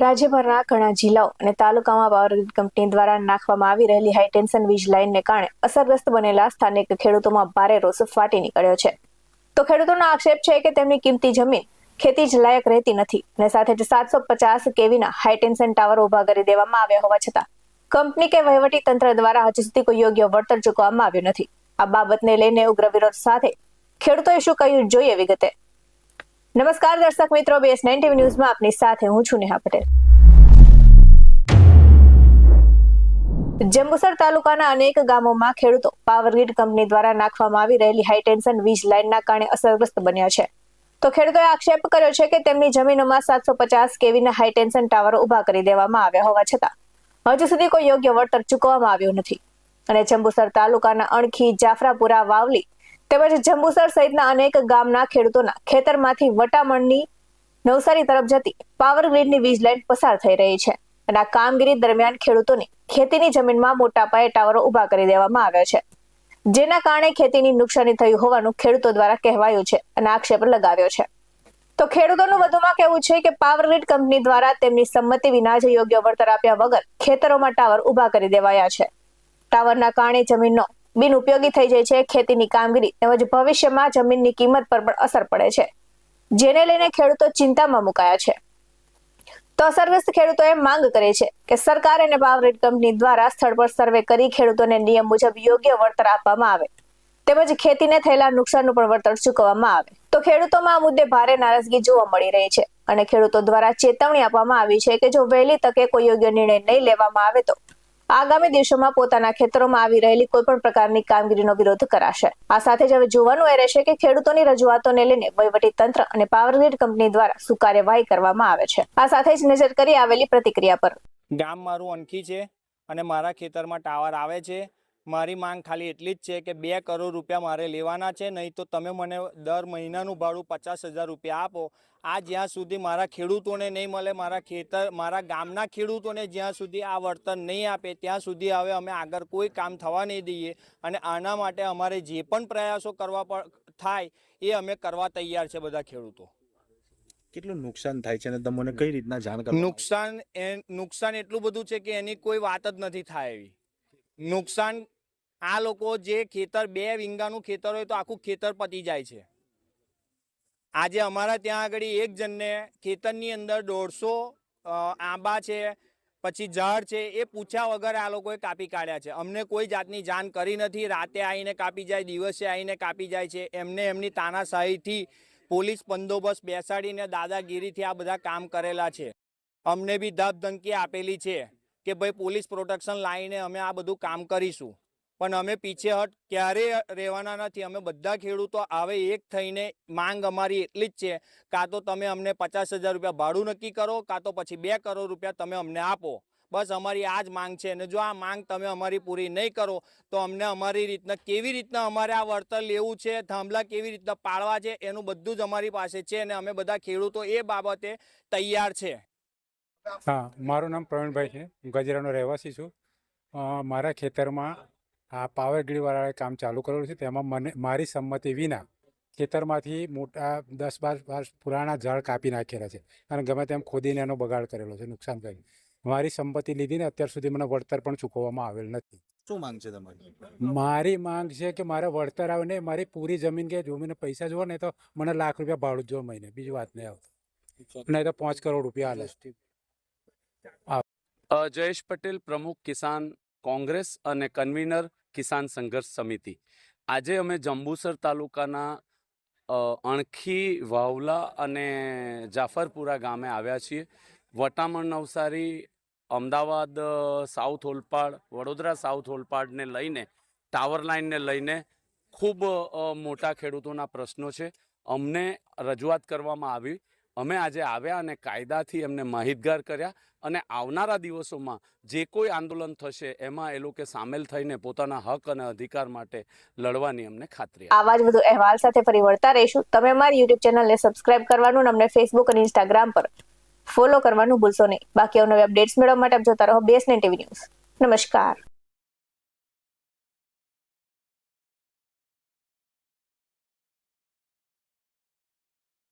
રાજ્યભરના ઘણા જિલ્લાઓ અને તાલુકામાં પાવર ગ્રીડ કંપની દ્વારા નાખવામાં આવી રહેલી હાઈ ટેન્શન વીજ લાઇનને કારણે અસરગ્રસ્ત બનેલા સ્થાનિક ખેડૂતોમાં ભારે રોષ ફાટી નીકળ્યો છે. તો ખેડૂતોનો આક્ષેપ છે કે તેમની કિંમતી જમીન ખેતી જ લાયક રહેતી નથી અને સાથે જ 750 કેવીના હાઈ ટેન્શન ટાવર ઉભા કરી દેવામાં આવ્યા હોવા છતાં કંપની કે વહીવટી તંત્ર દ્વારા હજુ સુધી કોઈ યોગ્ય વળતર ચૂકવવામાં આવ્યું નથી. આ બાબતને લઈને ઉગ્ર વિરોધ સાથે ખેડૂતોએ શું કહ્યું જોઈએ વિગતે. નમસ્કાર દર્શક મિત્રો, BS9 TV ન્યૂઝમાં આપની સાથે હું છું નેહા પટેલ. જંબુસર તાલુકાના અનેક ગામોમાં ખેડૂતો પાવર ગ્રીડ કંપની દ્વારા નાખવામાં આવી રહેલી હાઈ ટેન્શન વીજ લાઇનના કારણે અસરગ્રસ્ત બન્યા છે. તો ખેડૂતોએ આક્ષેપ કર્યો છે કે તેમની જમીનોમાં 750 કેવીના હાઈ ટેન્શન ટાવર ઉભા કરી દેવામાં આવ્યા હોવા છતાં હજુ સુધી કોઈ યોગ્ય વળતર ચૂકવવામાં આવ્યું નથી. અને જંબુસર તાલુકાના અણખી, જાફરાપુરા, વાવલી તેમજ જંબુસર સહિતના અનેક ગામના ખેડૂતોના ખેતરમાંથી વટામણની નવસારી તરફ જતી પાવર ગ્રીડની વીજ લાઇન પસાર થઈ રહી છે. અને આ કામગીરી દરમિયાન ખેડૂતોની ખેતીની જમીનમાં મોટા પાયે ટાવરો ઉભા કરી દેવામાં આવ્યા છે, જેના કારણે ખેતીની નુકસાની થઈ હોવાનું ખેડૂતો દ્વારા કહેવાયું છે અને આક્ષેપ લગાવ્યો છે. તો ખેડૂતોનું વધુમાં કહેવું છે કે પાવર ગ્રીડ કંપની દ્વારા તેમની સંમતિ વિના જ યોગ્ય વળતર આપ્યા વગર ખેતરોમાં ટાવર ઉભા કરી દેવાયા છે. ટાવરના કારણે જમીનનો બિનઉપયોગી થઈ જાય છે. ખેતીની કામગીરી તેમજ ભવિષ્યમાં જમીનની કિંમત પર પણ અસર પડે છે, જેને લઈને ખેડૂતો ચિંતામાં મુકાયા છે. તો અસરગ્રસ્ત ખેડૂતોએ માંગ કરી છે કે સરકાર અને પાવર ગ્રીડ કંપની દ્વારા સ્થળ પર સર્વે કરી ખેડૂતોને નિયમ મુજબ યોગ્ય વળતર આપવામાં આવે તેમજ ખેતીને થયેલા નુકસાનનું પણ વળતર ચૂકવવામાં આવે. તો ખેડૂતોમાં આ મુદ્દે ભારે નારાજગી જોવા મળી રહી છે અને ખેડૂતો દ્વારા ચેતવણી આપવામાં આવી છે કે જો વહેલી તકે કોઈ યોગ્ય નિર્ણય નહીં લેવામાં આવે તો આગામી દિવસોમાં પોતાના ખેતરોમાં આવી રહેલી કોઈ પણ પ્રકારની કામગીરીનો વિરોધ કરાશે. આ સાથે જ હવે જોવાનું એ રહેશે કે ખેડૂતોની રજૂઆતોને લઈને વહીવટી તંત્ર અને પાવર ગ્રીડ કંપની દ્વારા શું કાર્યવાહી કરવામાં આવે છે. આ સાથે જ નજર કરી આવેલી પ્રતિક્રિયા પર. ગામ મારું અણખી છે અને મારા ખેતરમાં ટાવર આવે છે. મારી માંગ ખાલી એટલી જ છે કે 2 કરોડ રૂપિયા મારે લેવાના છે, નહીં તો તમે મને દર મહિનાનું ભાડું 50,000 રૂપિયા આપો. આ જ્યાં સુધી મારા ખેડૂતોને નહીં મળે, મારા ગામના ખેડૂતોને જ્યાં સુધી આ વળતર નહીં આપે ત્યાં સુધી હવે અમે આગળ કોઈ કામ થવા નહીં દઈએ. અને આના માટે અમારે જે પણ પ્રયાસો કરવા થાય એ અમે કરવા તૈયાર છે બધા ખેડૂતો. કેટલું નુકસાન થાય છે અને તમને કઈ રીતના જાણ કરો? નુકસાન એટલું બધું છે કે એની કોઈ વાત જ નથી થાય એવી. નુકસાન આ લોકો જે ખેતર 2 વીંગાનું ખેતર હોય તો આખું ખેતર પતી જાય છે. આજે અમારા ત્યાં આગળ એક જણને ખેતરની અંદર 150 આંબા છે, પછી ઝાડ છે, એ પૂછ્યા વગર આ લોકોએ કાપી કાઢ્યા છે. અમને કોઈ જાતની જાણ કરી નથી. રાતે આવીને કાપી જાય, દિવસે આવીને કાપી જાય છે. એમની તાનાશાહીથી પોલીસ બંદોબસ્ત બેસાડીને દાદાગીરીથી આ બધા કામ કરેલા છે. અમને બી ધમધમકી આપેલી છે કે ભાઈ પોલીસ પ્રોટેક્શન લાવીને અમે આ બધું કામ કરીશું, પણ અમે પીછેહટ ક્યારેય રહેવાના નથી. અમે બધા ખેડૂતો હવે એક થઈને માંગ અમારી એટલી જ છે, કાં તો તમે અમને 50,000 રૂપિયા ભાડું નક્કી કરો, કાં તો પછી 2 કરોડ રૂપિયા તમે અમને આપો. બસ અમારી આ જ માંગ છે. અને જો આ માંગ તમે અમારી પૂરી નહીં કરો તો અમને અમારી રીતના કેવી રીતના અમારે આ વળતર લેવું છે, થાંભલા કેવી રીતના પાડવા છે, એનું બધું જ અમારી પાસે છે અને અમે બધા ખેડૂતો એ બાબતે તૈયાર છે. હા, મારું નામ પ્રવીણભાઈ છે. હું ગજરાનો રહેવાસી છું. મારા ખેતરમાં આ પાવર ગ્રીડવાળાએ કામ ચાલુ કરેલું છે. તેમાં મારી સંમતિ વિના ખેતરમાંથી મોટા 10-12 વર્ષ પુરાણા ઝાડ કાપી નાખેલા છે અને ગમે તેમ ખોદીને એનો બગાડ કરેલો છે, નુકસાન કરી. મારી સંપત્તિ લીધીને અત્યાર સુધી મને વળતર પણ ચૂકવવામાં આવેલ નથી. શું માંગ છે તમારી? મારી માંગ છે કે મારે વળતર આવે ને મારી પૂરી જમીન કે જમીને પૈસા જોવો ને તો મને લાખ રૂપિયા ભાડું જો મહિને, બીજી વાત નહીં આવતો. નહીં તો 5 કરોડ રૂપિયા હાલે. જયેશ પટેલ, પ્રમુખ કિસાન કોંગ્રેસ અને કન્વીનર કિસાન સંઘર્ષ સમિતિ. આજે અમે જંબુસર તાલુકાના અણખી, વાવલા અને જાફરપુરા ગામે આવ્યા છીએ. વટામણ, નવસારી, અમદાવાદ સાઉથ ઓલપાડ, વડોદરા સાઉથ ઓલપાડને લઈને, ટાવર લાઇનને લઈને ખૂબ મોટા ખેડૂતોના પ્રશ્નો છે. અમને રજૂઆત કરવામાં આવી. અમે આજે આવ્યા અને કાયદાથી એમને માહિતગાર કર્યા અને આવનારા દિવસોમાં જે કોઈ આંદોલન થશે એમાં એ લોકો સામેલ થઈને પોતાના હક અને અધિકાર માટે લડવાની અમને ખાતરી. આવા જ વધુ અહેવાલ સાથે ફરી વળતા રહીશું. તમે અમારી YouTube ચેનલને સબસ્ક્રાઇબ કરવાનું અને અમને Facebook અને Instagram પર ફોલો કરવાનું ભૂલશો નહીં. બાકી અવનવી અપડેટ્સ મેળવવા માટે આપ જોતા રહો BS9 TV ન્યૂઝ. નમસ્કાર.